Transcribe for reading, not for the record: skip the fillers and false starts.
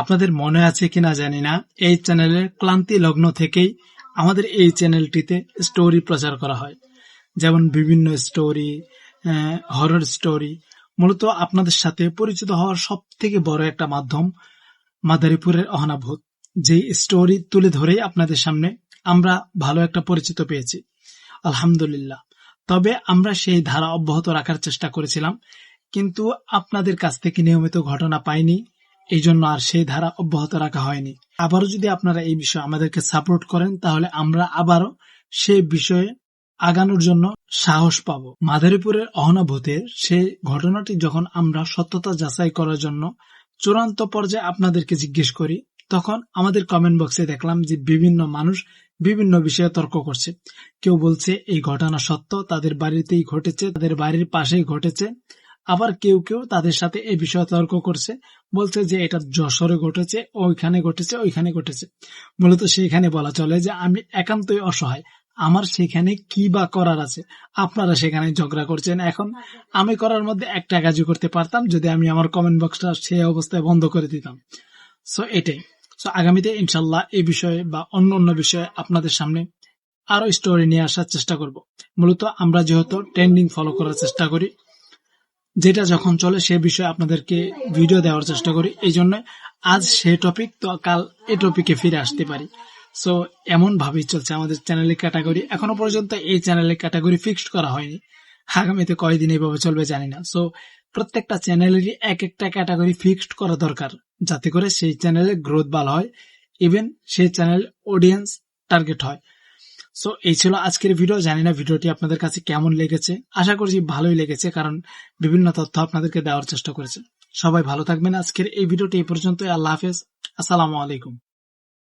আপনাদের মনে আছে কিনা জানি না, এই চ্যানেলের ক্লান্তি লগ্ন থেকেই আমাদের এই চ্যানেলটিতে স্টোরি প্রচার করা হয়, যেমন বিভিন্ন স্টোরি, হরর স্টোরি। মূলত আপনাদের সাথে পরিচিত হওয়ার সব থেকে বড় একটা মাধ্যম মাদারীপুরের অহনাভূত, যে স্টোরি তুলে ধরেই আপনাদের সামনে আমরা ভালো একটা পরিচিত পেয়েছি, আলহামদুলিল্লাহ। তবে আমরা সেই ধারা অব্যাহত রাখার চেষ্টা করেছিলাম, কিন্তু আপনাদের কাছ থেকে নিয়মিত ঘটনা পাইনি, এই জন্য আর সেই ধারা অব্যাহত রাখা হয়নি। আবারও যদি আপনারা এই বিষয়ে আমাদেরকে সাপোর্ট করেন, তাহলে আমরা আবারও সেই বিষয়ে আগানোর জন্য সাহস পাব। মাদারীপুরের অহনাভূতের সেই ঘটনাটি যখন আমরা সত্যতা যাচাই করার জন্য চূড়ান্ত পর্যায়ে আপনাদেরকে জিজ্ঞেস করি, তখন আমাদের কমেন্ট বক্সে দেখলাম যে বিভিন্ন মানুষ বিভিন্ন বিষয়ে তর্ক করছে। কেউ বলছে এই ঘটনা সত্য, তাদের বাড়িতেই ঘটেছে, তাদের বাড়ির পাশেই ঘটেছে। আবার কেউ কেউ তাদের সাথে এই বিষয়ে তর্ক করছে, বলছে যে এটা যশোরে ঘটেছে, ওইখানে ঘটেছে, ওইখানে ঘটেছে। মূলত সেখানে বলা চলে যে আমি একান্তই অসহায়, আমার সেখানে কি বা করার আছে, আপনারা সেখানে ঝগড়া করছেন। এখন আমি করার মধ্যে একটা কাজই করতে পারতাম, যদি আমি আমার কমেন্ট বক্সটা সেই অবস্থায় বন্ধ করে দিতাম। সো এটাই। সো আগামীতে ইনশাল্লাহ এই বিষয়ে বা অন্য অন্য বিষয়ে আপনাদের সামনে আরো স্টোরি নিয়ে আসার চেষ্টা করব। মূলত আমরা যেহেতু ট্রেন্ডিং ফলো করার চেষ্টা করি, যেটা যখন চলে সে বিষয়ে আপনাদেরকে ভিডিও দেওয়ার চেষ্টা করি, এই জন্য আজ সেই টপিক তো কাল এই টপিকে ফিরে আসতে পারি। সো এমন ভাবেই চলছে আমাদের চ্যানেলের ক্যাটাগরি। এখনো পর্যন্ত এই চ্যানেলের ক্যাটাগরি ফিক্সড করা হয়নি, আগামীতে কয়দিন এইভাবে চলবে জানি না। সো প্রত্যেকটা চ্যানেলেরই এক একটা ক্যাটাগরি ফিক্সড করা দরকার, যাতে করে সেই চ্যানেলের গ্রোথ ভালো হয়, ইভেন সেই চ্যানেল অডিয়েন্স টার্গেট হয়। সো এই ছিল আজকের ভিডিও। জানি না ভিডিওটি আপনাদের কাছে কেমন লেগেছে, আশা করছি ভালোই লেগেছে, কারণ বিভিন্ন তথ্য আপনাদেরকে দেওয়ার চেষ্টা করেছে। সবাই ভালো থাকবেন। আজকের এই ভিডিওটি এই পর্যন্ত। আল্লাহ হাফেজ, আসসালামু আলাইকুম।